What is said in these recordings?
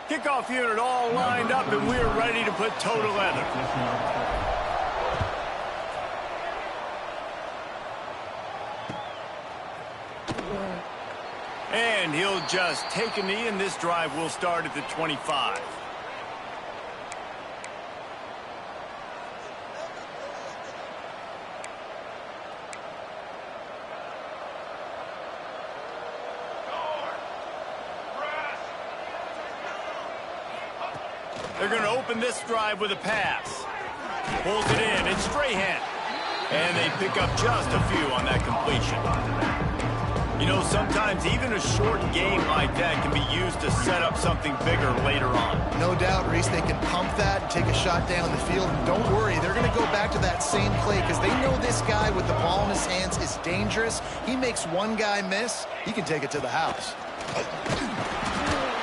Kickoff unit all lined up, and we're ready to put toe to leather. And he'll just take a knee, and this drive will start at the 25. They're going to open this drive with a pass. Pulls it in. It's Strahan. And they pick up just a few on that completion. You know, sometimes even a short game like that can be used to set up something bigger later on. No doubt, Reese, they can pump that and take a shot down the field. And don't worry, they're going to go back to that same play because they know this guy with the ball in his hands is dangerous. He makes one guy miss, he can take it to the house.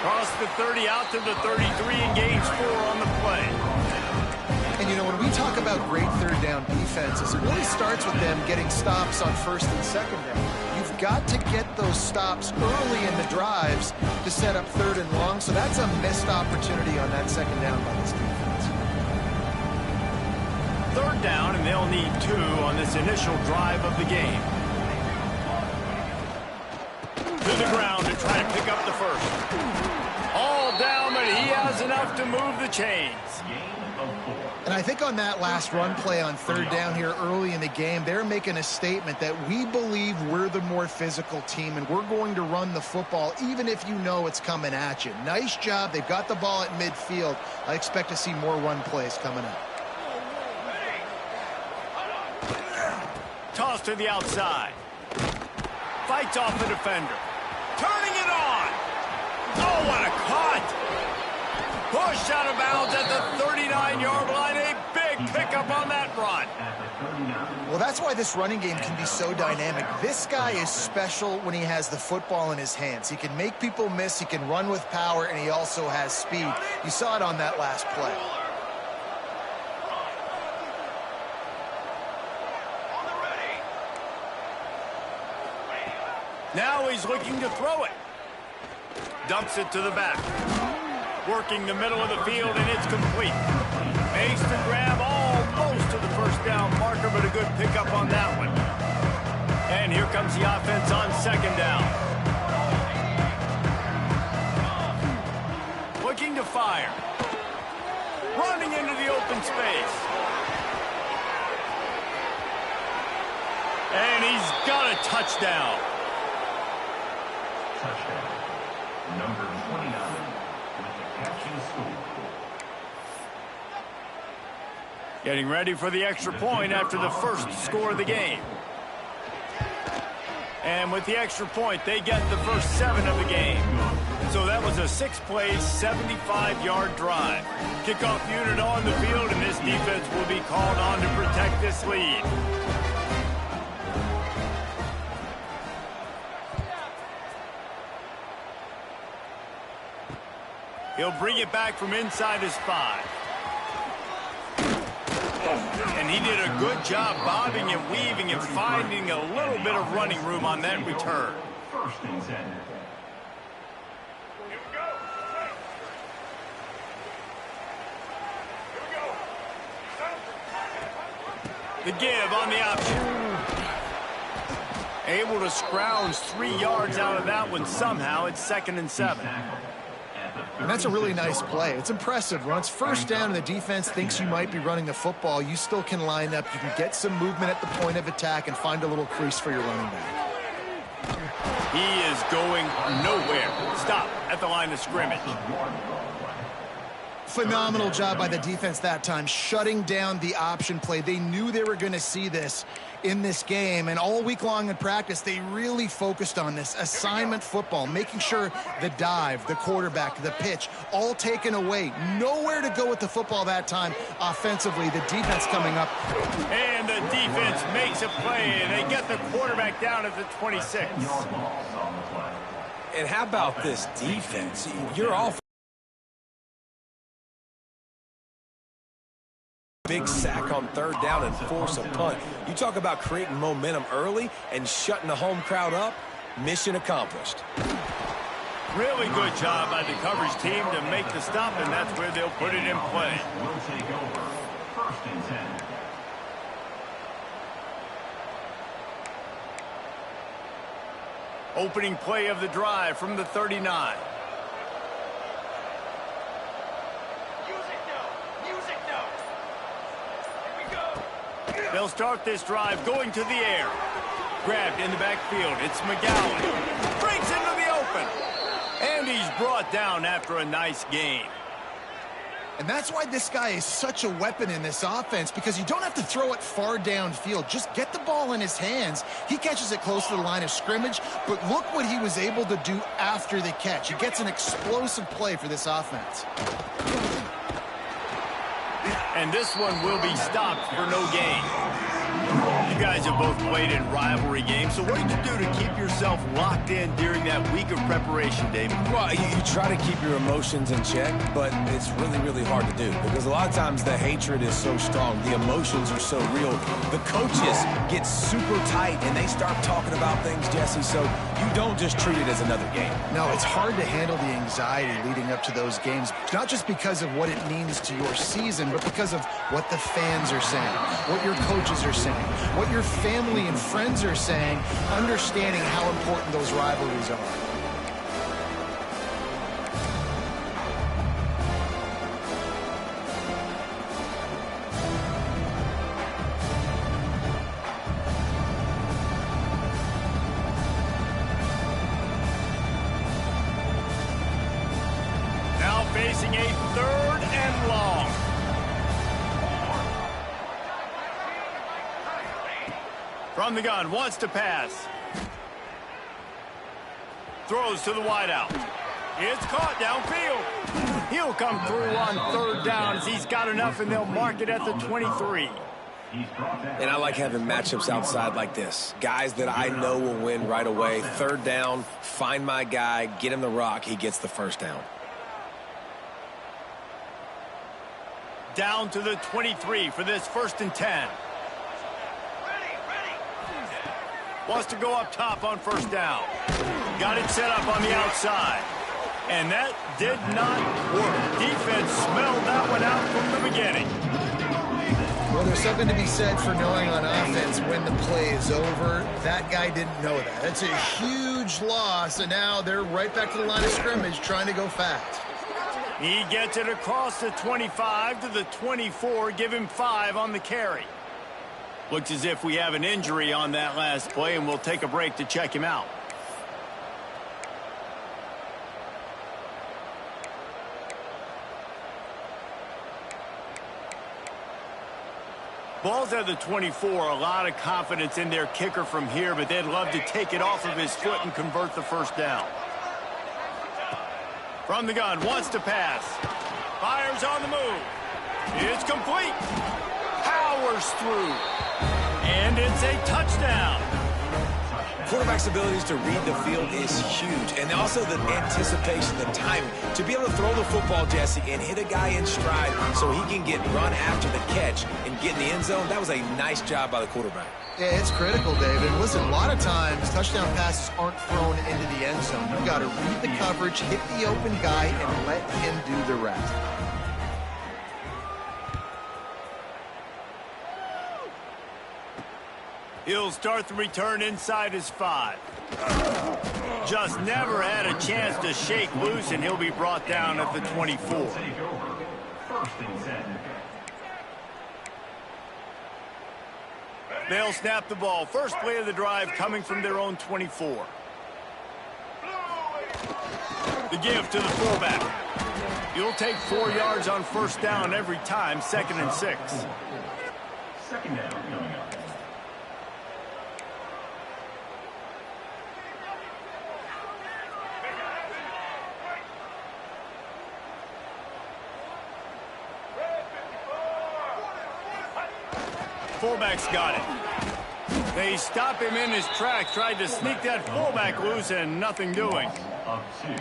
Cross the 30 out to the 33, engage 4 on the play. And, you know, when we talk about great third down defenses, it really starts with them getting stops on first and second down. You've got to get those stops early in the drives to set up third and long, so that's a missed opportunity on that second down by this defense. Third down, and they'll need 2 on this initial drive of the game. To the ground to try to pick up the first. All down, but he has enough to move the chains. And I think on that last run play on third down here early in the game, they're making a statement that we believe we're the more physical team and we're going to run the football even if you know it's coming at you. Nice job. They've got the ball at midfield. I expect to see more run plays coming up. Toss to the outside. Fights off the defender. Turning it on. Oh, what a cut. Pushed out of bounds at the 39-yard line. A big pickup on that run. Well, that's why this running game can be so dynamic. This guy is special when he has the football in his hands. He can make people miss, he can run with power, and he also has speed. You saw it on that last play. Now he's looking to throw it. Dumps it to the back. Working the middle of the field, and it's complete. Makes the grab almost to the first down marker, but a good pickup on that one. And here comes the offense on second down. Looking to fire. Running into the open space. And he's got a touchdown. Touchdown. Number 29 with the catch and score. Getting ready for the extra point after the first score of the game. And with the extra point, they get the first 7 of the game. So that was a 6-play, 75-yard drive. Kickoff unit on the field, and this defense will be called on to protect this lead. He'll bring it back from inside his 5. And he did a good job bobbing and weaving and finding a little bit of running room on that return. First and 10. The give on the option. Able to scrounge 3 yards out of that one somehow. It's 2nd and 7. And that's a really nice play. It's impressive. When it's first down and the defense thinks you might be running the football, you still can line up. You can get some movement at the point of attack and find a little crease for your running back. He is going nowhere. Stop at the line of scrimmage. Phenomenal job by the defense that time, shutting down the option play. They knew they were going to see this in this game, and all week long in practice, they really focused on this assignment football, making sure the dive, the quarterback, the pitch, all taken away. Nowhere to go with the football that time offensively. The defense coming up. And the defense makes a play, and they get the quarterback down at the 26. And how about this defense? You're all big sack on third down and force a punt. You talk about creating momentum early and shutting the home crowd up. Mission accomplished. Really good job by the coverage team to make the stop, and that's where they'll put it in play. Will take over. 1st and 10. Opening play of the drive from the 39. They'll start this drive going to the air. Grabbed in the backfield. It's McGowan. Breaks into the open. And he's brought down after a nice gain. And that's why this guy is such a weapon in this offense, because you don't have to throw it far downfield. Just get the ball in his hands. He catches it close to the line of scrimmage, but look what he was able to do after the catch. He gets an explosive play for this offense. And this one will be stopped for no gain. You guys have both played in rivalry games, so what did you do to keep yourself locked in during that week of preparation, David? Well, you try to keep your emotions in check, but it's really, really hard to do because a lot of times the hatred is so strong. The emotions are so real. The coaches get super tight, and they start talking about things, Jesse, so you don't just treat it as another game. No, it's hard to handle the anxiety leading up to those games, not just because of what it means to your season, but because of what the fans are saying, what your coaches are saying, what your family and friends are saying, understanding how important those rivalries are. Now facing a 3rd and long. From the gun, wants to pass. Throws to the wideout. It's caught downfield. He'll come through on 3rd down as he's got enough, and they'll mark it at the 23. And I like having matchups outside like this. Guys that I know will win right away. 3rd down, find my guy, get him the rock, he gets the 1st down. Down to the 23 for this 1st and 10. Wants to go up top on 1st down. Got it set up on the outside. And that did not work. Defense smelled that one out from the beginning. Well, there's something to be said for knowing on offense when the play is over. That guy didn't know that. That's a huge loss, and now they're right back to the line of scrimmage trying to go fast. He gets it across the 25 to the 24. Give him 5 on the carry. Looks as if we have an injury on that last play, and we'll take a break to check him out. Ball's at the 24. A lot of confidence in their kicker from here, but they'd love to take it off of his foot and convert the 1st down. From the gun, wants to pass. Fires on the move. It's complete. Powers through. And it's a touchdown. Quarterback's abilities to read the field is huge, and also the anticipation, the timing. To be able to throw the football, Jesse, and hit a guy in stride so he can get run after the catch and get in the end zone, that was a nice job by the quarterback. Yeah, it's critical, David. Listen, a lot of times touchdown passes aren't thrown into the end zone. You've got to read the coverage, hit the open guy, and let him do the rest. He'll start the return inside his 5. Just never had a chance to shake loose, and he'll be brought down at the 24. Take over. 1st and 10. They'll snap the ball. First play of the drive coming from their own 24. The give to the fullback. You'll take 4 yards on 1st down every time, 2nd and 6. 2nd down coming up. Fullback's got it. They stop him in his tracks, tried to sneak that fullback loose, and nothing doing. Up 2.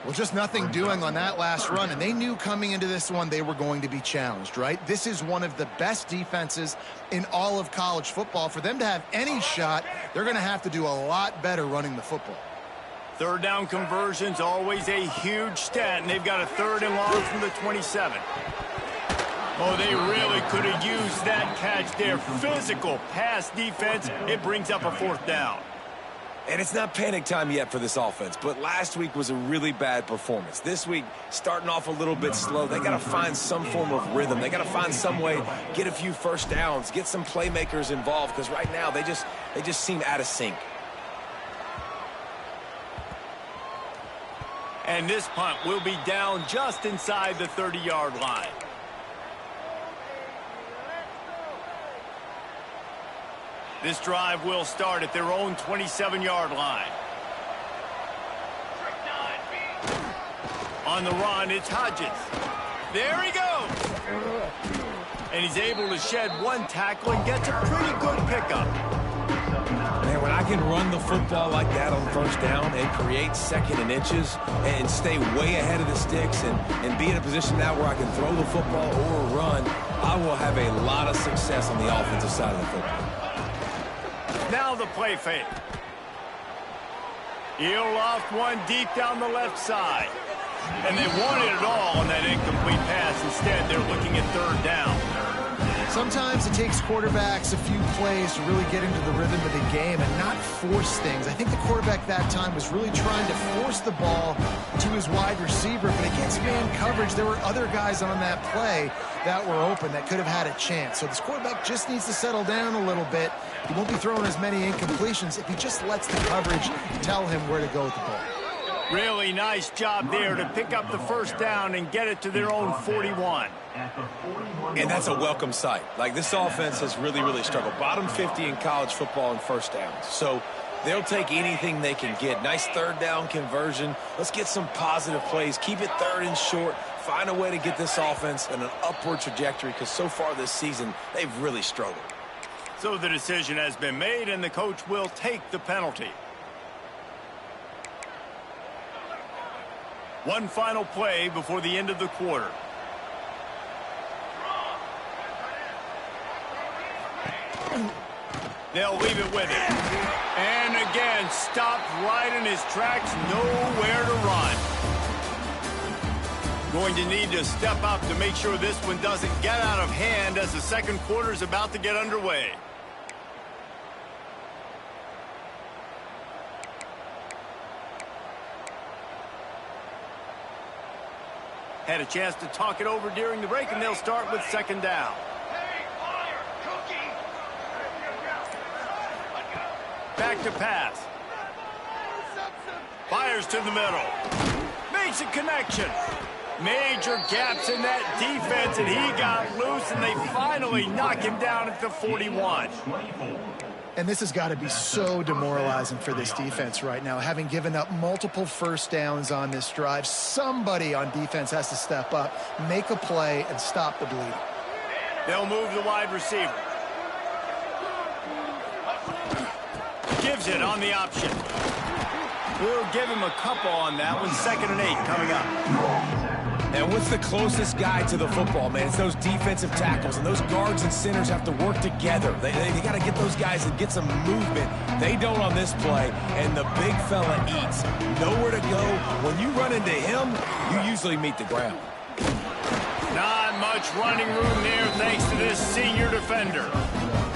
Well, just nothing doing on that last run, and they knew coming into this one they were going to be challenged, right? This is one of the best defenses in all of college football. For them to have any shot, they're going to have to do a lot better running the football. Third down conversion's always a huge stat, and they've got a 3rd and long from the 27. Oh, they really could have used that catch there. Physical pass defense. It brings up a 4th down. And it's not panic time yet for this offense, but last week was a really bad performance. This week, starting off a little bit slow, they got to find some form of rhythm. They got to find some way, get a few first downs, get some playmakers involved, because right now they just seem out of sync. And this punt will be down just inside the 30-yard line. This drive will start at their own 27-yard line. On the run, it's Hodges. There he goes. And he's able to shed 1 tackle and gets a pretty good pickup. Man, when I can run the football like that on first down and create 2nd and inches and stay way ahead of the sticks and be in a position now where I can throw the football or run, I will have a lot of success on the offensive side of the football. Now the play fake. He'll loft one deep down the left side. And they wanted it all on that incomplete pass. Instead, they're looking at 3rd down. Sometimes it takes quarterbacks a few plays to really get into the rhythm of the game and not force things. I think the quarterback that time was really trying to force the ball to his wide receiver, but against man coverage, there were other guys on that play that were open that could have had a chance. So this quarterback just needs to settle down a little bit. He won't be throwing as many incompletions if he just lets the coverage tell him where to go with the ball. Really nice job there to pick up the 1st down and get it to their own 41. And that's a welcome sight. Like, this offense has really, really struggled. Bottom 50 in college football in first downs. So they'll take anything they can get. Nice 3rd down conversion. Let's get some positive plays. Keep it 3rd and short. Find a way to get this offense in an upward trajectory, because so far this season, they've really struggled. So the decision has been made, and the coach will take the penalty. One final play before the end of the quarter. They'll leave it with him. And again, stopped right in his tracks, nowhere to run. Going to need to step up to make sure this one doesn't get out of hand as the 2nd quarter is about to get underway. Had a chance to talk it over during the break, and they'll start with 2nd down. Back to pass. Fires to the middle. Makes a connection. Major gaps in that defense, and he got loose, and they finally knock him down at the 41. And this has got to be so demoralizing for this defense right now. Having given up multiple 1st downs on this drive, somebody on defense has to step up, make a play, and stop the bleeding. They'll move the wide receiver. Gives it on the option. We'll give him a couple on that one. 2nd and 8 coming up. And what's the closest guy to the football, man? It's those defensive tackles, and those guards and centers have to work together. They got to get those guys and get some movement. They don't on this play, and the big fella eats. Nowhere to go. When you run into him, you usually meet the ground. Not much running room there thanks to this senior defender.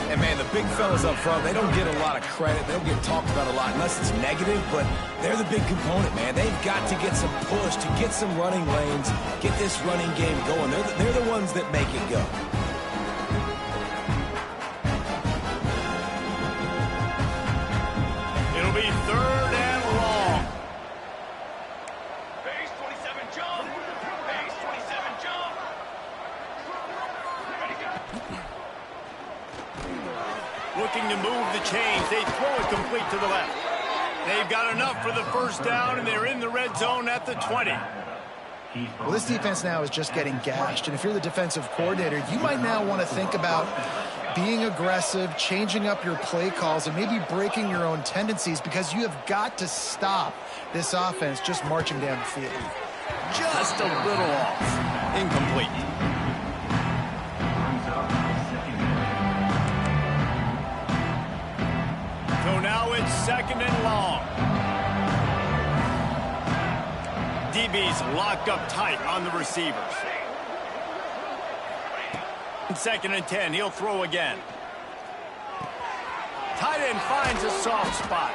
And, man, the big fellas up front, they don't get a lot of credit. They don't get talked about a lot unless it's negative, but they're the big component, man. They've got to get some push, to get some running lanes, get this running game going. They're the ones that make it go. It'll be 3rd and long. Base 27 jump. Base 27 jump. Ready, go. Looking to move the chains. They throw it complete to the left. They've got enough for the 1st down, and they're in the red zone at the 20. Well, this defense now is just getting gashed. And if you're the defensive coordinator, you might now want to think about being aggressive, changing up your play calls, and maybe breaking your own tendencies, because you have got to stop this offense just marching down the field. Just a little off. Incomplete. So now it's 2nd and long. DB's locked up tight on the receivers. 2nd and 10, he'll throw again. Tight end finds a soft spot.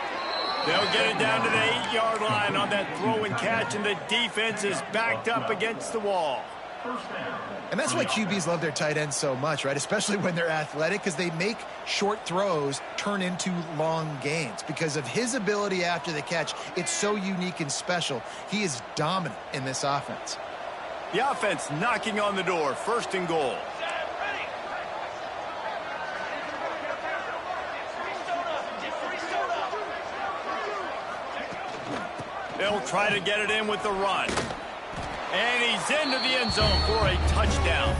They'll get it down to the 8-yard line on that throw and catch, and the defense is backed up against the wall. And that's why QBs love their tight ends so much, right? Especially when they're athletic, because they make short throws turn into long gains. Because of his ability after the catch, it's so unique and special. He is dominant in this offense. The offense knocking on the door, 1st and goal. They'll try to get it in with the run. And he's into the end zone for a touchdown.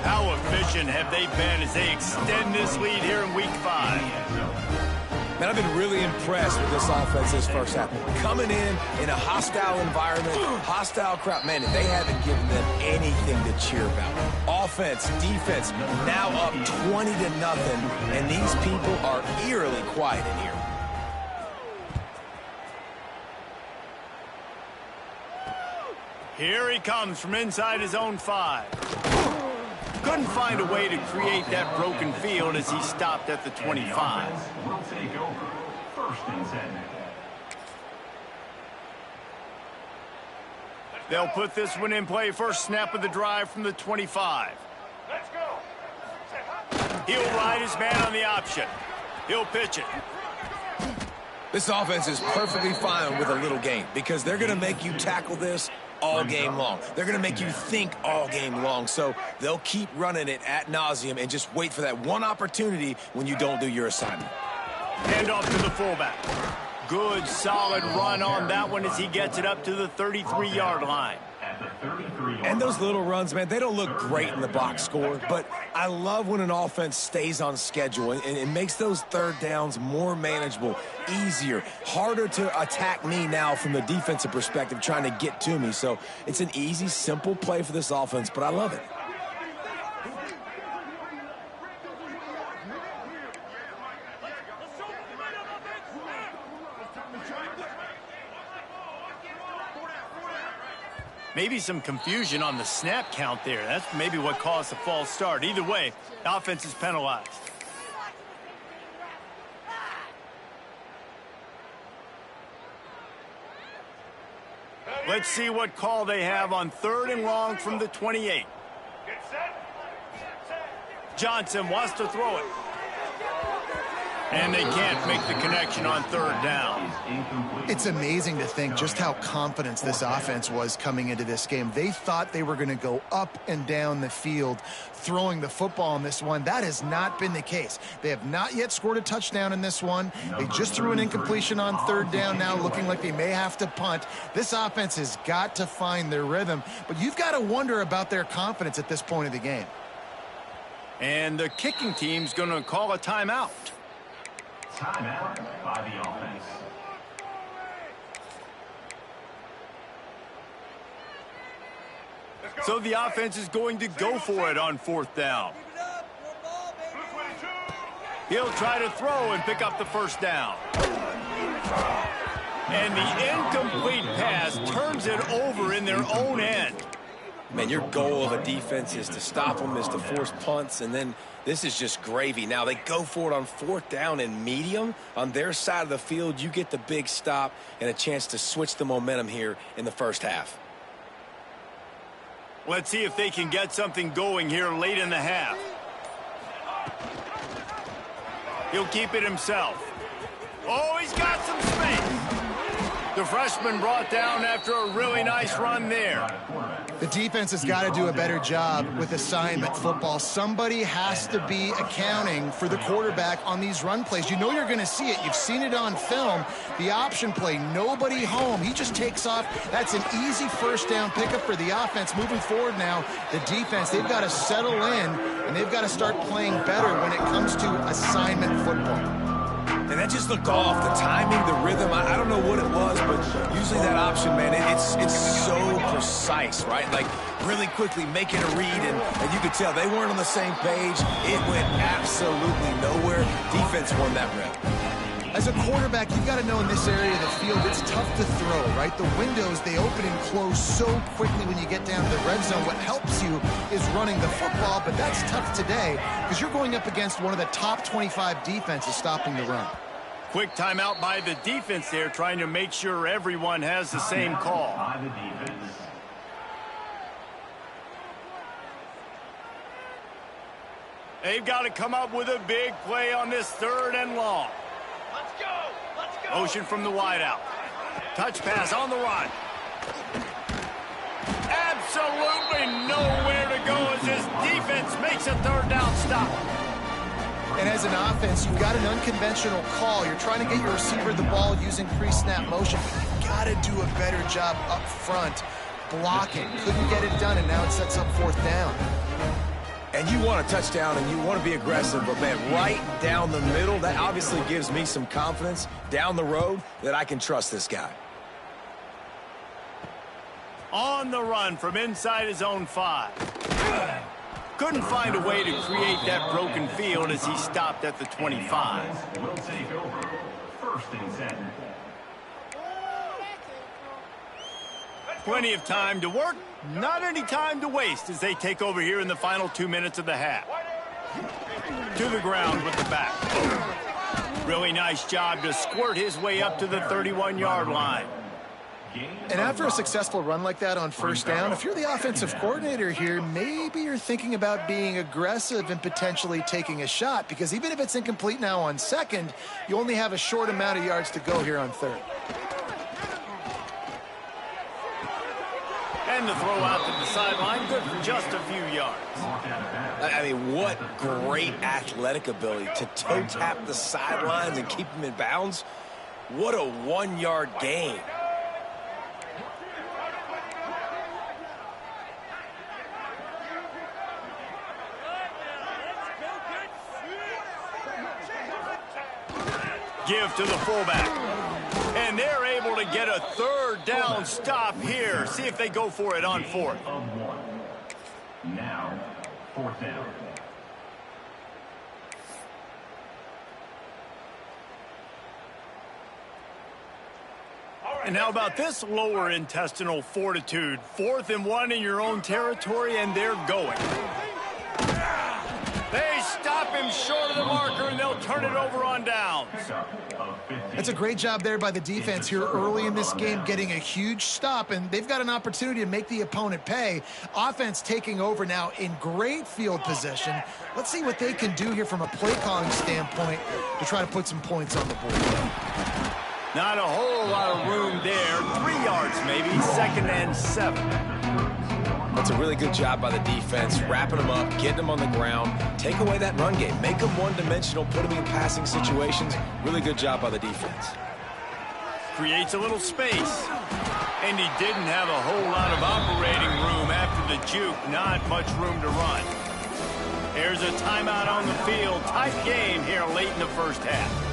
How efficient have they been as they extend this lead here in Week 5? Man, I've been really impressed with this offense this first half. Coming in a hostile environment, hostile crowd, man, they haven't given them anything to cheer about. Offense, defense, now up 20-0, and these people are eerily quiet in here. Here he comes from inside his own 5. Couldn't find a way to create that broken field as he stopped at the 25. Will take over. 1st and 10. They'll put this one in play. First snap of the drive from the 25. Let's go. He'll ride his man on the option. He'll pitch it. This offense is perfectly fine with a little game because they're going to make you tackle this all game long. They're going to make you think all game long. So they'll keep running it ad nauseum and just wait for that one opportunity when you don't do your assignment. Hand off to the fullback. Good, solid run on that one as he gets it up to the 33-yard line. And those little runs, man, they don't look great in the box score, but I love when an offense stays on schedule and it makes those 3rd downs more manageable, easier, harder to attack me now from the defensive perspective trying to get to me. So it's an easy, simple play for this offense, but I love it. Maybe some confusion on the snap count there. That's maybe what caused the false start. Either way, the offense is penalized. Let's see what call they have on 3rd and long from the 28. Get set. Johnson wants to throw it. And they can't make the connection on 3rd down. It's amazing to think just how confident this offense was coming into this game. They thought they were going to go up and down the field throwing the football in this one. That has not been the case. They have not yet scored a touchdown in this one. They just threw an incompletion on 3rd down now, looking like they may have to punt. This offense has got to find their rhythm, but you've got to wonder about their confidence at this point of the game. And the kicking team's going to call a timeout. Timeout by the offense. So the offense is going to go for it on 4th down. He'll try to throw and pick up the 1st down. And the incomplete pass turns it over in their own end. Man, your goal of a defense is to stop them, is to force punts, and then this is just gravy. Now, they go for it on 4th down and medium. On their side of the field, you get the big stop and a chance to switch the momentum here in the first half. Let's see if they can get something going here late in the half. He'll keep it himself. Oh, he's got some space. The freshman brought down after a really nice run there. The defense has got to do a better job with assignment football. Somebody has to be accounting for the quarterback on these run plays. You know you're going to see it. You've seen it on film. The option play, nobody home. He just takes off. That's an easy 1st down pickup for the offense. Moving forward now, the defense, they've got to settle in, and they've got to start playing better when it comes to assignment football. And that just looked off. The timing, the rhythm, I don't know what it was, but usually that option, man, it's so precise, right? Like, really quickly making a read, and you could tell they weren't on the same page. It went absolutely nowhere. Defense won that rep. As a quarterback, you've got to know in this area of the field, it's tough to throw, right? The windows, they open and close so quickly when you get down to the red zone. What helps you is running the football, but that's tough today because you're going up against one of the top 25 defenses stopping the run. Quick timeout by the defense there, trying to make sure everyone has the same call. By the defense. They've got to come up with a big play on this 3rd and long. Let's go. Let's go. Motion from the wideout. Touch pass on the run. Absolutely nowhere to go as this defense makes a 3rd down stop. And as an offense, you've got an unconventional call. You're trying to get your receiver the ball using pre-snap motion, but you've got to do a better job up front blocking. Couldn't get it done, and now it sets up 4th down. And you want a touchdown and you want to be aggressive, but man, right down the middle, that obviously gives me some confidence down the road that I can trust this guy. On the run from inside his own 5. Couldn't find a way to create that broken field as he stopped at the 25. Will take over 1st and 10. Plenty of time to work, not any time to waste as they take over here in the final 2 minutes of the half. To the ground with the back. Really nice job to squirt his way up to the 31-yard line. And after a successful run like that on 1st down, if you're the offensive coordinator here, maybe you're thinking about being aggressive and potentially taking a shot, because even if it's incomplete now on 2nd, you only have a short amount of yards to go here on 3rd. And the throw out to the sideline, good for just a few yards. I mean, what great athletic ability to toe tap the sidelines and keep them in bounds. What a 1-yard gain. Give to the fullback. And they're able to get a 3rd down stop here. See if they go for it on 4th. Of 1. Now, 4th down. And how about this lower intestinal fortitude? 4th and 1 in your own territory, and they're going. They stop him short of the marker, and they'll turn it over on downs. That's a great job there by the defense here early in this game, getting a huge stop, and they've got an opportunity to make the opponent pay. Offense taking over now in great field position. Let's see what they can do here from a play calling standpoint to try to put some points on the board. Not a whole lot of room there. 3 yards maybe, 2nd and 7. That's a really good job by the defense, wrapping them up, getting them on the ground, take away that run game, make them one-dimensional, put them in passing situations. Really good job by the defense. Creates a little space. And he didn't have a whole lot of operating room after the juke. Not much room to run. There's a timeout on the field. Tight game here late in the 1st half.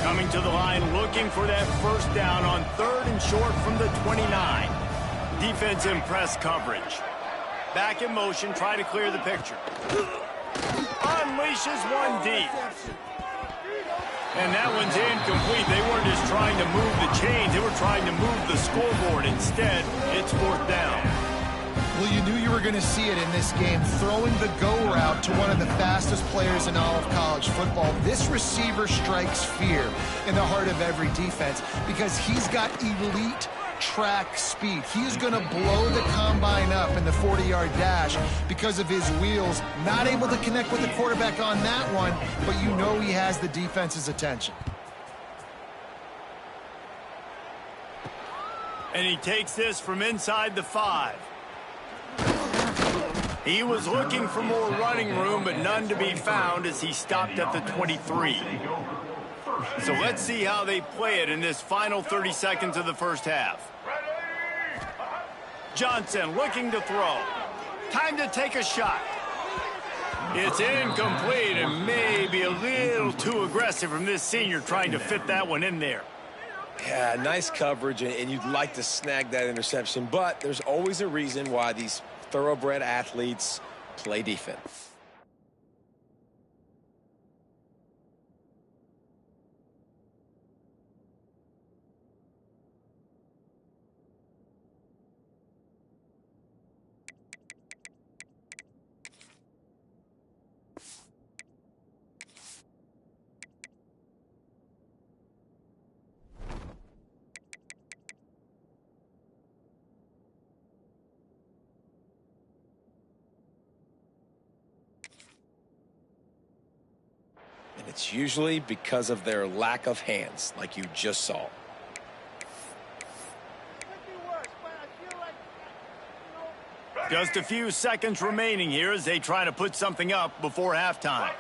Coming to the line, looking for that 1st down on 3rd and short from the 29. Defense in press coverage. Back in motion, try to clear the picture. Unleashes one deep. And that one's incomplete. They weren't just trying to move the chains, they were trying to move the scoreboard. Instead, it's 4th down. Well, you knew you were going to see it in this game, throwing the go route to one of the fastest players in all of college football. This receiver strikes fear in the heart of every defense because he's got elite track speed. He's going to blow the combine up in the 40-yard dash because of his wheels. Not able to connect with the quarterback on that one, but you know he has the defense's attention. And he takes this from inside the 5. He was looking for more running room, but none to be found as he stopped at the 23. So let's see how they play it in this final 30 seconds of the 1st half. Johnson looking to throw. Time to take a shot. It's incomplete and maybe a little too aggressive from this senior trying to fit that one in there. Yeah, nice coverage, and you'd like to snag that interception, but there's always a reason why these thoroughbred athletes play defense. It's usually because of their lack of hands, like you just saw. Just a few seconds remaining here as they try to put something up before halftime.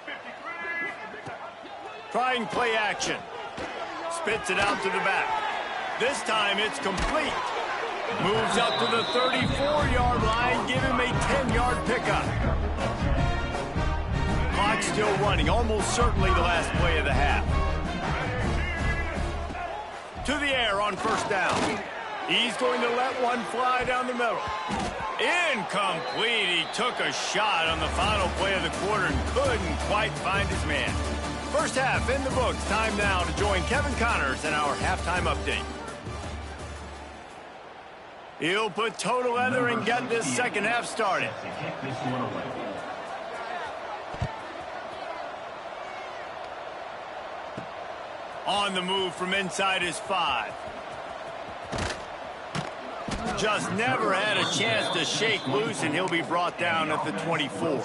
Trying play action. Spits it out to the back. This time it's complete. Moves up to the 34-yard line. Give him a 10-yard pickup. Clock still running. Almost certainly the last play of the half. To the air on first down. He's going to let one fly down the middle. Incomplete. He took a shot on the final play of the quarter and couldn't quite find his man. First half in the books. Time now to join Kevin Connors in our halftime update. He'll put total leather and get this second half started. On the move from inside his 5. Just never had a chance to shake loose, and he'll be brought down at the 24.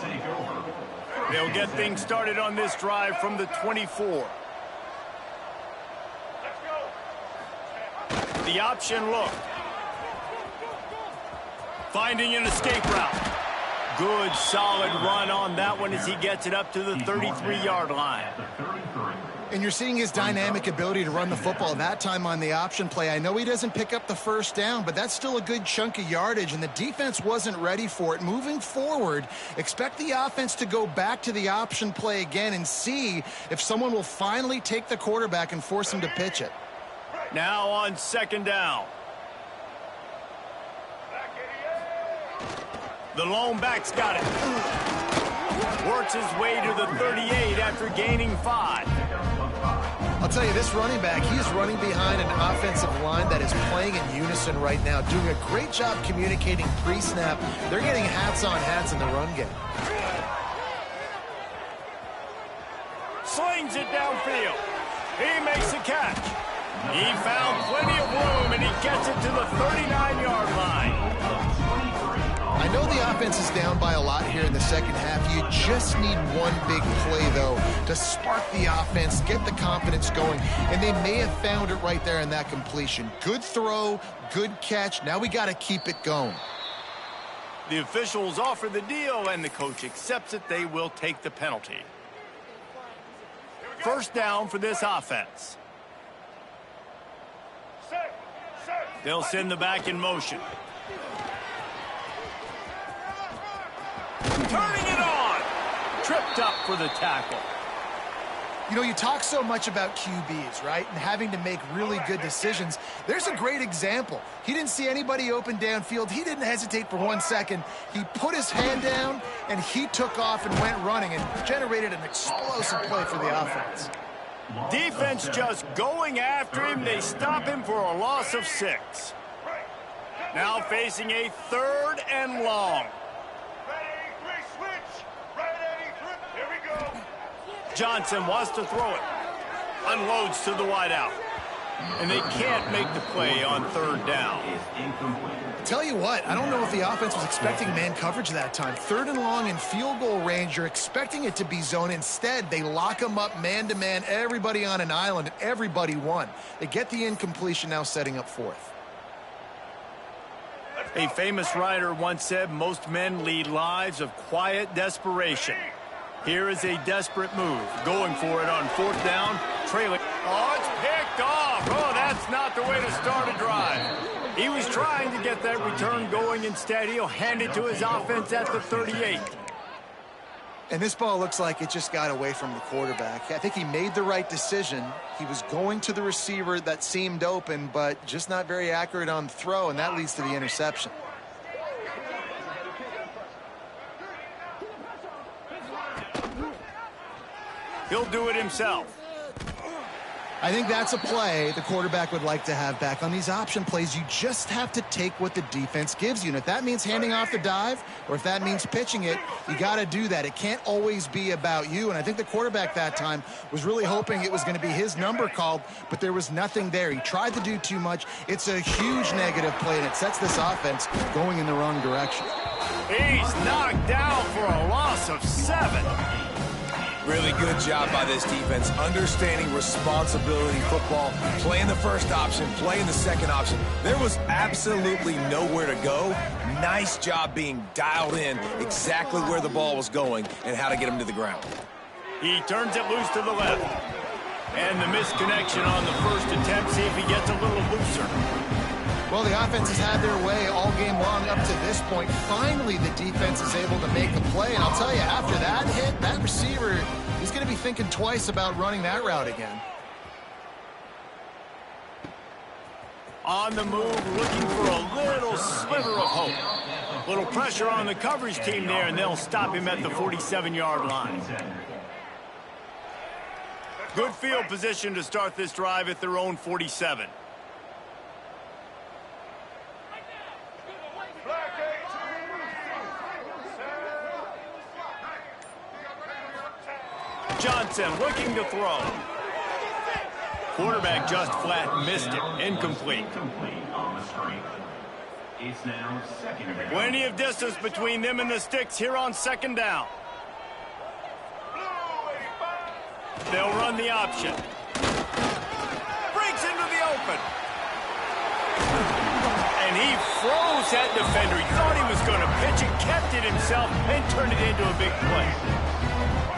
They'll get things started on this drive from the 24. The option look. Finding an escape route. Good, solid run on that one as he gets it up to the 33-yard line. And you're seeing his dynamic ability to run the football that time on the option play. I know he doesn't pick up the first down, but that's still a good chunk of yardage, and the defense wasn't ready for it. Moving forward, expect the offense to go back to the option play again and see if someone will finally take the quarterback and force him to pitch it. Now on second down. The lone back's got it. Works his way to the 38 after gaining 5. I'll tell you, this running back, he's running behind an offensive line that is playing in unison right now, doing a great job communicating pre-snap. They're getting hats on hats in the run game. Slings it downfield. He makes a catch. He found plenty of room, and he gets it to the 39-yard line. I know the offense is down by a lot here in the second half. You just need one big play, though, to spark the offense, get the confidence going, and they may have found it right there in that completion. Good throw, good catch. Now we got to keep it going. The officials offer the deal, and the coach accepts it. They will take the penalty. First down for this offense. They'll send the back in motion. Turning it on. Tripped up for the tackle. You know, you talk so much about QBs, right? And having to make really good decisions. There's a great example. He didn't see anybody open downfield. He didn't hesitate for 1 second. He put his hand down, and he took off and went running and generated an explosive play for the offense. Defense just going after him. They stop him for a loss of 6. Now facing a 3rd and long. Johnson wants to throw it. Unloads to the wideout. And they can't make the play on 3rd down. Tell you what, I don't know if the offense was expecting man coverage that time. 3rd and long in field goal range, you're expecting it to be zone. Instead, they lock them up man-to-man, everybody on an island, and everybody won. They get the incompletion, now setting up 4th. A famous writer once said, most men lead lives of quiet desperation. Here is a desperate move. Going for it on 4th down. Trailing. Oh, it's picked off. Oh, that's not the way to start a drive. He was trying to get that return going. Instead, he'll hand it to his offense at the 38. And this ball looks like it just got away from the quarterback. I think he made the right decision. He was going to the receiver that seemed open, but just not very accurate on the throw, and that leads to the interception. He'll do it himself. I think that's a play the quarterback would like to have back. On these option plays, you just have to take what the defense gives you. And if that means handing off the dive, or if that means pitching it, you got to do that. It can't always be about you. And I think the quarterback that time was really hoping it was going to be his number called, but there was nothing there. He tried to do too much. It's a huge negative play, and it sets this offense going in the wrong direction. He's knocked down for a loss of 7. Really good job by this defense, understanding responsibility football, playing the first option, playing the second option. There was absolutely nowhere to go. Nice job being dialed in exactly where the ball was going and how to get him to the ground. He turns it loose to the left. And the misconnection on the first attempt. See if he gets a little looser. Well, the offense has had their way all game long up to this point. Finally, the defense is able to make a play. And I'll tell you, after that hit, that receiver, he's going to be thinking twice about running that route again. On the move, looking for a little sliver of hope. Little pressure on the coverage team there, and they'll stop him at the 47-yard line. Good field position to start this drive at their own 47. Johnson looking to throw. Quarterback just flat missed it. Incomplete. On the screen. It's now second down. Plenty of distance between them and the sticks here on second down. They'll run the option. Breaks into the open. And he froze that defender. He thought he was going to pitch it, kept it himself, and turned it into a big play.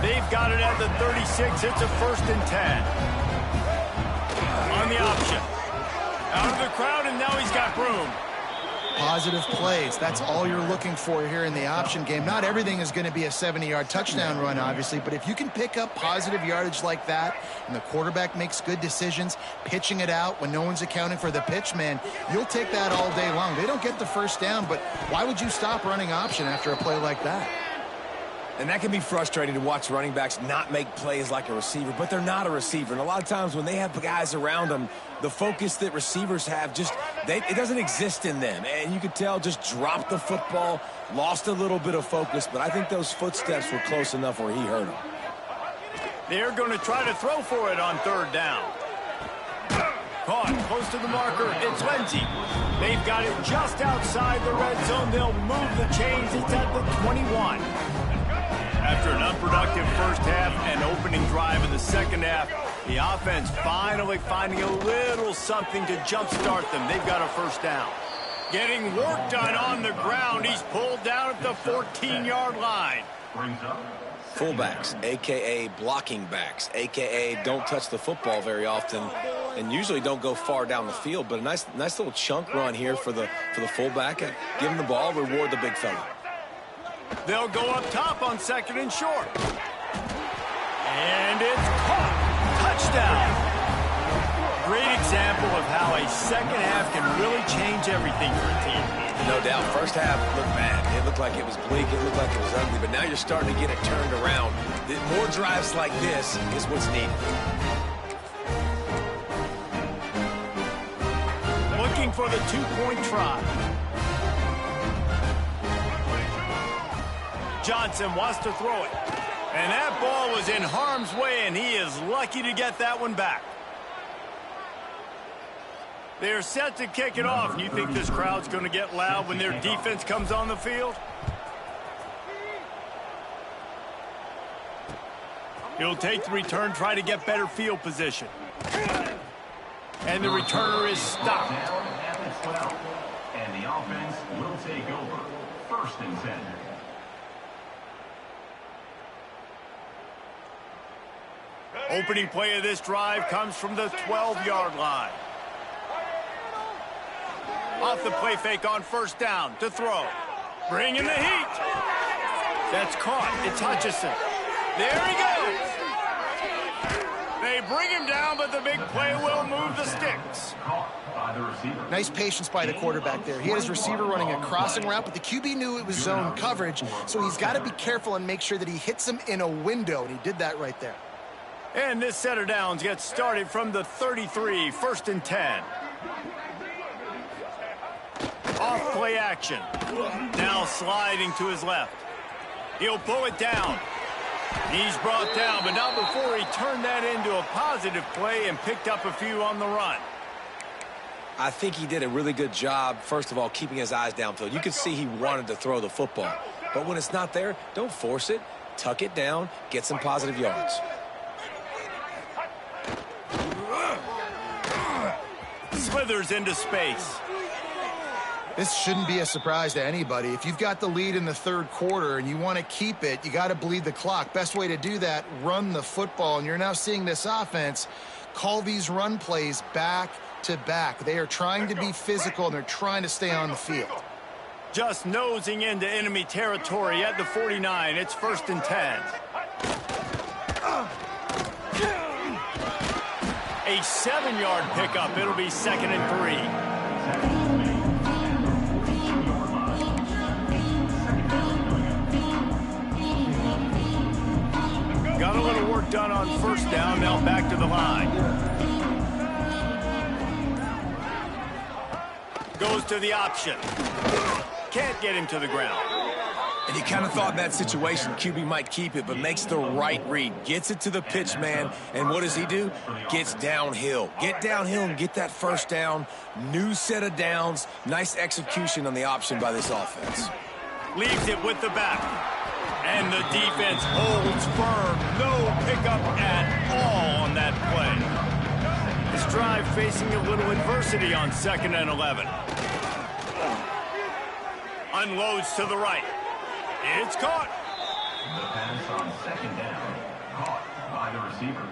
They've got it at the 36. It's a 1st and 10. On the option. Out of the crowd, and now he's got room. Positive plays. That's all you're looking for here in the option game. Not everything is going to be a 70-yard touchdown run, obviously, but if you can pick up positive yardage like that and the quarterback makes good decisions, pitching it out when no one's accounting for the pitch, man, you'll take that all day long. They don't get the first down, but why would you stop running option after a play like that? And that can be frustrating to watch running backs not make plays like a receiver, but they're not a receiver. And a lot of times when they have guys around them, the focus that receivers have it doesn't exist in them. And you could tell just dropped the football, lost a little bit of focus, but I think those footsteps were close enough where he hurt him. They're going to try to throw for it on 3rd down. Caught close to the marker. It's Lindsey. They've got it just outside the red zone. They'll move the chains. It's at the 21. After an unproductive first half and opening drive in the second half, the offense finally finding a little something to jumpstart them. They've got a 1st down. Getting work done on the ground. He's pulled down at the 14-yard line. Brings up Fullbacks, a.k.a. blocking backs, a.k.a. don't touch the football very often and usually don't go far down the field. But a nice little chunk run here for the fullback. Give him the ball, reward the big fella. They'll go up top on 2nd and short. And it's caught. Touchdown. Great example of how a second half can really change everything for a team. No doubt. First half looked bad. It looked like it was bleak. It looked like it was ugly. But now you're starting to get it turned around. More drives like this is what's needed. Looking for the 2-point try. Johnson wants to throw it. And that ball was in harm's way, and he is lucky to get that one back. They're set to kick it off. And you think this crowd's going to get loud when their defense comes on the field? He'll take the return, try to get better field position. And the returner is stopped. down at the 12. And the offense will take over. 1st and 10. Opening play of this drive comes from the 12-yard line. Off the play fake on 1st down to throw. Bring in the heat. That's caught. It's Hutchinson. There he goes. They bring him down, but the big play will move the sticks. Caught by the receiver. Nice patience by the quarterback there. He had his receiver running a crossing route, but the QB knew it was zone coverage, so he's got to be careful and make sure that he hits him in a window, and he did that right there. And this set of downs gets started from the 33, 1st and 10. Off play action. Now sliding to his left. He'll pull it down. He's brought down, but not before he turned that into a positive play and picked up a few on the run. I think he did a really good job, first of all, keeping his eyes downfield. You could see he wanted to throw the football. But when it's not there, don't force it. tuck it down, get some positive yards. Slithers into space. This shouldn't be a surprise to anybody. If you've got the lead in the third quarter and you want to keep it, you got to bleed the clock. Best way to do that, run the football. And you're now seeing this offense call these run plays back to back. They are trying to be physical, and they're trying to stay on the field. Just nosing into enemy territory at the 49. It's 1st and 10. A 7-yard pickup. It'll be 2nd and 3. Got a little work done on 1st down. Now back to the line. Goes to the option. Can't get him to the ground. And you kind of thought in that situation QB might keep it, but makes the right read. Gets it to the pitch man, and what does he do? Gets downhill. Get downhill and get that 1st down. New set of downs. Nice execution on the option by this offense. Leaves it with the back. And the defense holds firm. No pickup at all on that play. This drive facing a little adversity on 2nd and 11. Unloads to the right. It's caught. The pass on 2nd down. Caught by the receiver.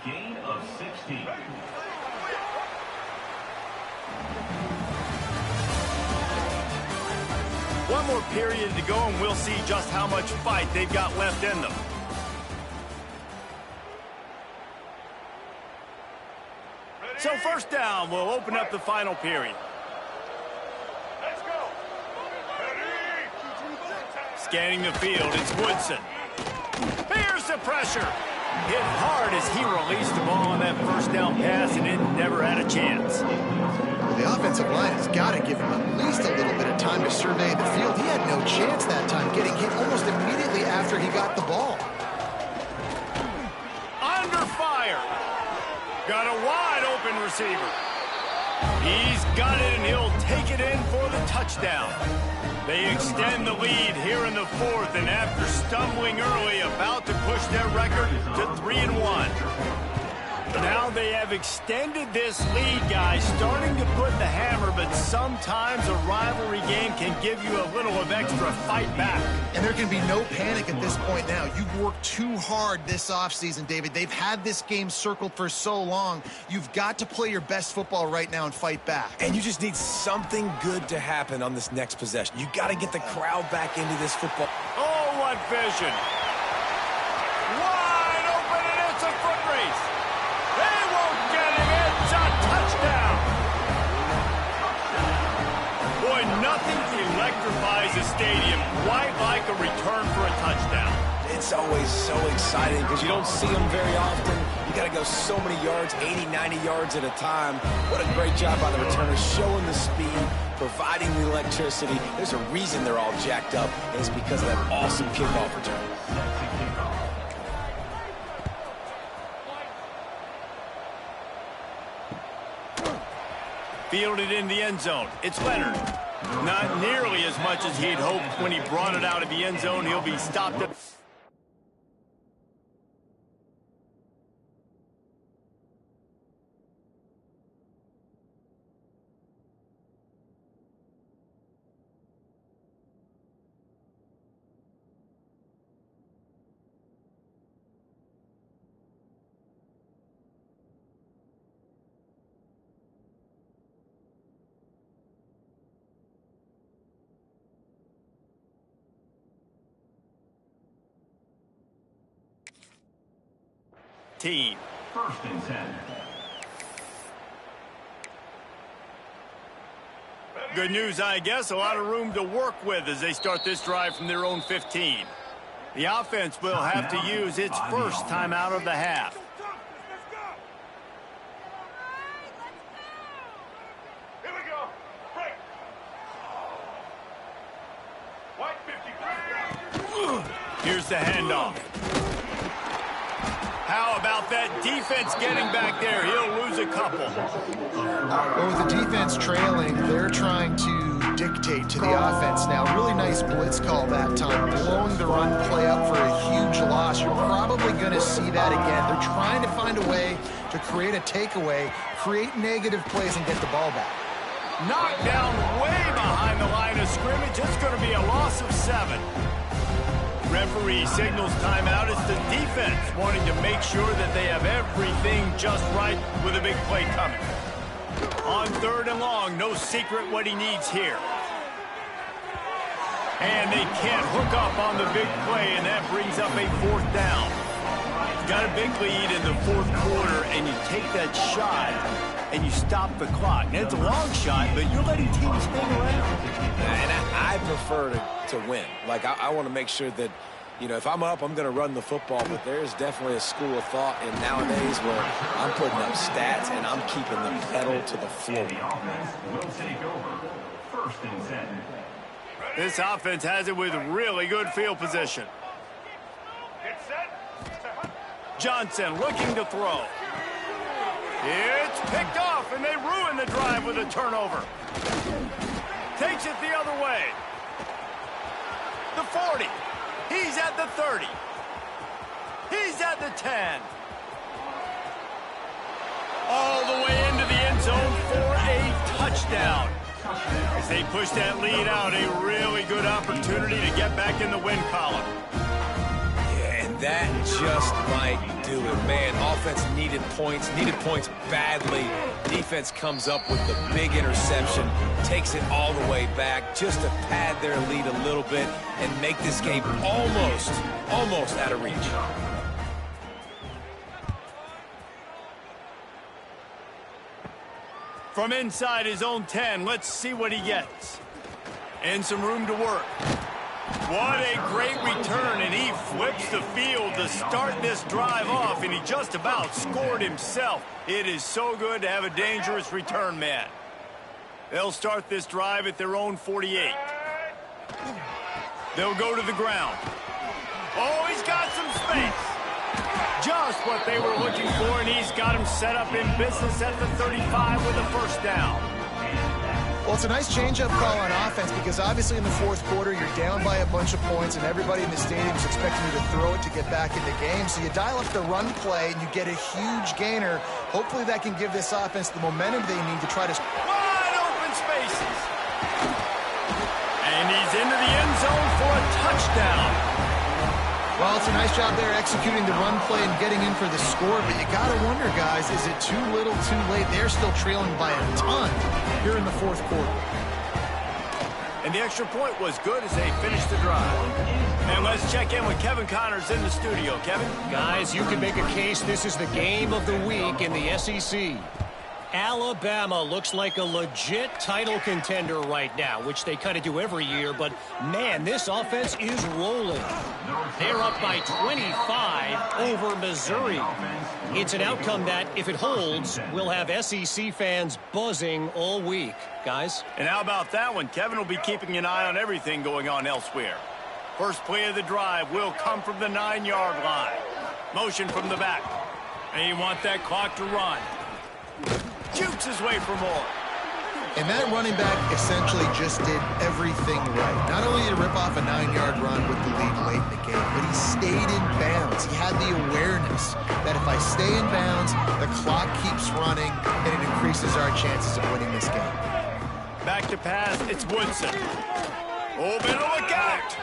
Gain of 16. One more period to go, and we'll see just how much fight they've got left in them. So 1st down will open up the final period. Let's go. Scanning the field, it's Woodson. Here's the pressure. Hit hard as he released the ball on that 1st down pass, and it never had a chance. The offensive line has got to give him at least a little bit of time to survey the field. He had no chance that time, getting hit almost immediately after he got the ball. Under fire. Got a wide open receiver. He's got it, and he'll take it in for the touchdown. They extend the lead here in the 4th, and after stumbling early, about to push their record to 3-1. Now they have extended this lead, guys, starting to put the hammer, but sometimes a rivalry game can give you a little of extra fight back. And there can be no panic at this point now. You've worked too hard this offseason, David. They've had this game circled for so long. You've got to play your best football right now and fight back. And you just need something good to happen on this next possession. You got to get the crowd back into this football. Oh, what vision. Wide open, and it's a foot race. They won't get him. It's a touchdown. Boy, nothing electrifies a stadium quite like a return for a touchdown. It's always so exciting because you don't see them very often. You got to go so many yards, 80, 90 yards at a time. What a great job by the returners, showing the speed, providing the electricity. There's a reason they're all jacked up, and it's because of that awesome kickoff return. Fielded in the end zone. It's Leonard. Not nearly as much as he'd hoped when he brought it out of the end zone. He'll be stopped at... team. 1st and 10. Good news, I guess. A lot of room to work with as they start this drive from their own 15. The offense will have to use its first timeout of the half. Here we go. Break. White 53. Here's the handoff. How about that defense getting back there? He'll lose a couple. Well, with the defense trailing, they're trying to dictate to the offense now. Really nice blitz call that time, blowing the run play up for a huge loss. You're probably going to see that again. They're trying to find a way to create a takeaway, create negative plays, and get the ball back. Knocked down way behind the line of scrimmage. It's going to be a loss of 7. Referee signals timeout. It's the defense wanting to make sure that they have everything just right with a big play coming. On 3rd and long, no secret what he needs here. And they can't hook up on the big play, and that brings up a 4th down. Got a big lead in the 4th quarter, and you take that shot, and you stop the clock. Now, it's a long shot, but you're letting teams hang around. And I prefer to win. Like, I want to make sure that, you know, if I'm up, I'm going to run the football, but there's definitely a school of thought in nowadays where I'm putting up stats and I'm keeping the pedal to the floor. The offense will take over. 1st and 10. This offense has it with really good field position. Johnson looking to throw. It's picked off, and they ruin the drive with a turnover. Takes it the other way. The 40. He's at the 30. He's at the 10. All the way into the end zone for a touchdown. As they push that lead out, a really good opportunity to get back in the win column. Yeah, and that just might do it. Man, offense needed points badly. Defense comes up with the big interception, takes it all the way back just to pad their lead a little bit and make this game almost out of reach. From inside his own 10, let's see what he gets. And some room to work. What a great return, and he flips the field to start this drive off, and he just about scored himself. It is so good to have a dangerous return man. They'll start this drive at their own 48. They'll go to the ground. Oh, he's got some space. Just what they were looking for, and he's got him set up in business at the 35 with a 1st down. Well, it's a nice change-up call on offense because obviously in the 4th quarter, you're down by a bunch of points and everybody in the stadium is expecting you to throw it to get back in the game. So you dial up the run play and you get a huge gainer. Hopefully that can give this offense the momentum they need to try to... Wide open spaces. And he's into the end zone for a touchdown. Well, it's a nice job there executing the run play and getting in for the score, but you got to wonder, guys, is it too little, too late? They're still trailing by a ton here in the 4th quarter. And the extra point was good as they finished the drive. And let's check in with Kevin Connors in the studio. Kevin? Guys, you can make a case this is the game of the week in the SEC. Alabama looks like a legit title contender right now, which they kind of do every year, but man, this offense is rolling. They're up by 25 over Missouri. It's an outcome that, if it holds, will have SEC fans buzzing all week. Guys? And how about that one? Kevin will be keeping an eye on everything going on elsewhere. First play of the drive will come from the 9-yard line. Motion from the back. And you want that clock to run. Shoots his way for more. And that running back essentially just did everything right. Not only did he rip off a 9-yard run with the lead late in the game, but he stayed in bounds. He had the awareness that if I stay in bounds, the clock keeps running, and it increases our chances of winning this game. Back to pass, it's Woodson. Oh, better look out.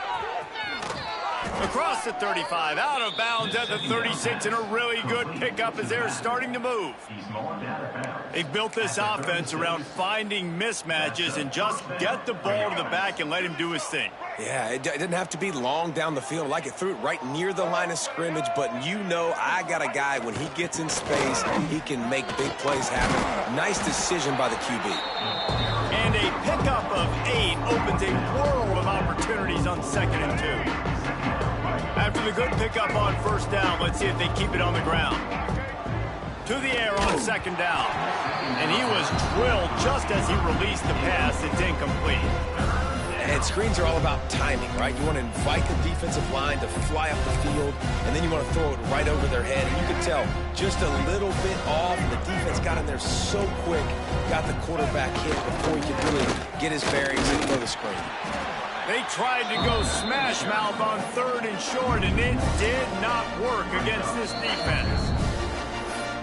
Across the 35, out of bounds at the 36, and a really good pickup as they're starting to move. They've built this offense around finding mismatches and just get the ball to the back and let him do his thing. Yeah, it didn't have to be long down the field. Like it threw it right near the line of scrimmage, but you know I got a guy, when he gets in space, he can make big plays happen. Nice decision by the QB. And a pickup of 8 opens a world of opportunities on 2nd and 2. After the good pickup on 1st down, let's see if they keep it on the ground. To the air on 2nd down. And he was drilled just as he released the pass. It's incomplete. And screens are all about timing, right? You want to invite the defensive line to fly up the field, and then you want to throw it right over their head. And you can tell just a little bit off, and the defense got in there so quick, got the quarterback hit before he could really get his bearings and throw the screen. They tried to go smash mouth on 3rd and short, and it did not work against this defense.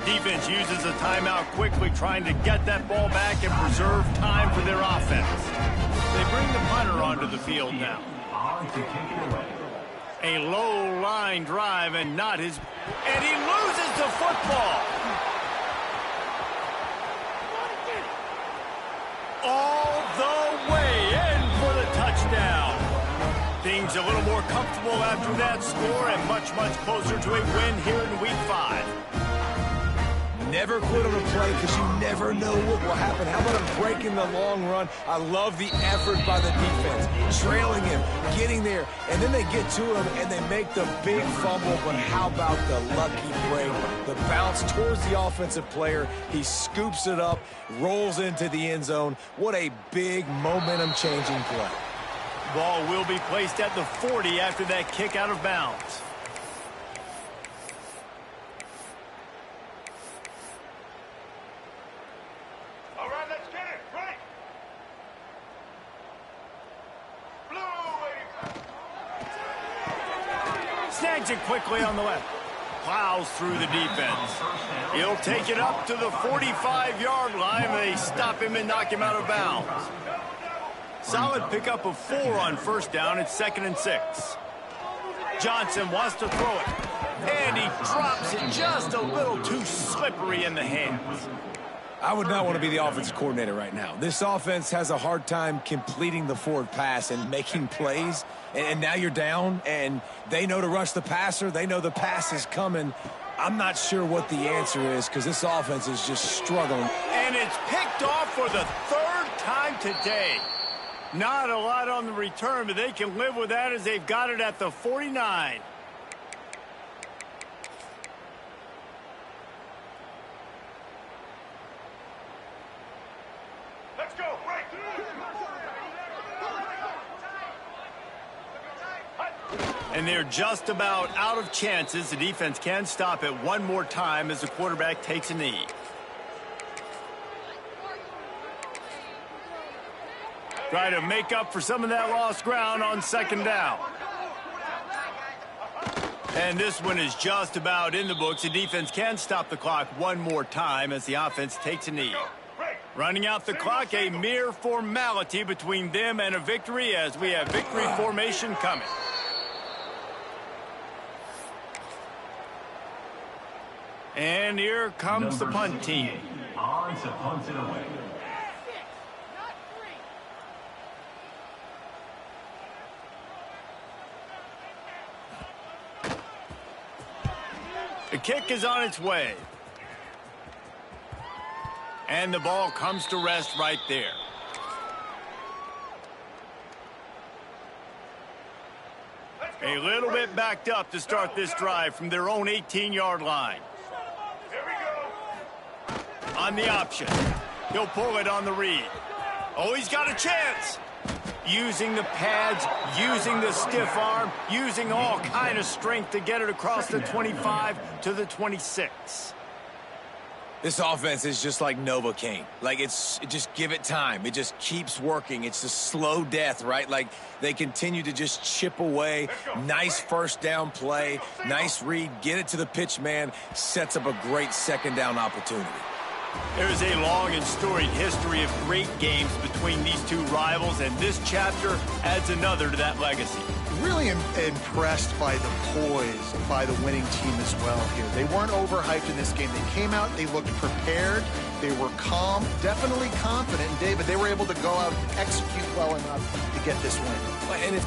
Defense uses a timeout quickly, trying to get that ball back and preserve time for their offense. They bring the punter onto the field now. A low line drive and not his... And he loses the football. All the way in for the touchdown. Things a little more comfortable after that score and much, much closer to a win here in Week 5. Never quit on a play because you never know what will happen. How about him breaking the long run? I love the effort by the defense. Trailing him, getting there, and then they get to him and they make the big fumble. But how about the lucky break? The bounce towards the offensive player. He scoops it up, rolls into the end zone. What a big momentum-changing play. Ball will be placed at the 40 after that kick out of bounds. Snags it quickly on the left. Plows through the defense. He'll take it up to the 45-yard line. They stop him and knock him out of bounds. Solid pickup of 4 on 1st down. It's 2nd and 6. Johnson wants to throw it. And he drops it just a little too slippery in the hands. I would not want to be the offensive coordinator right now. This offense has a hard time completing the forward pass and making plays. And now you're down, and they know to rush the passer. They know the pass is coming. I'm not sure what the answer is because this offense is just struggling. And it's picked off for the 3rd time today. Not a lot on the return, but they can live with that as they've got it at the 49. Let's go, right. And they're just about out of chances. The defense can stop it one more time as the quarterback takes a knee. Try to make up for some of that lost ground on 2nd down. And this one is just about in the books. The defense can stop the clock one more time as the offense takes a knee. Running out the clock, a mere formality between them and a victory as we have victory formation coming. And here comes the punt team. On to punt it away. The kick is on its way. And the ball comes to rest right there. A little bit backed up to start this drive from their own 18-yard line. On the option. He'll pull it on the read. Oh, he's got a chance. Using the pads, using the stiff arm, using all kind of strength to get it across the 25 to the 26. This offense is just like Novocaine. Like, just give it time. It just keeps working. It's a slow death, right? Like, they continue to just chip away. Nice 1st down play. Nice read. Get it to the pitch man. Sets up a great 2nd down opportunity. There's a long and storied history of great games between these two rivals, and this chapter adds another to that legacy. Really impressed by the poise by the winning team as well here. They weren't overhyped in this game. They came out, they looked prepared, they were calm, definitely confident. And David, they were able to go out and execute well enough to get this win. And it's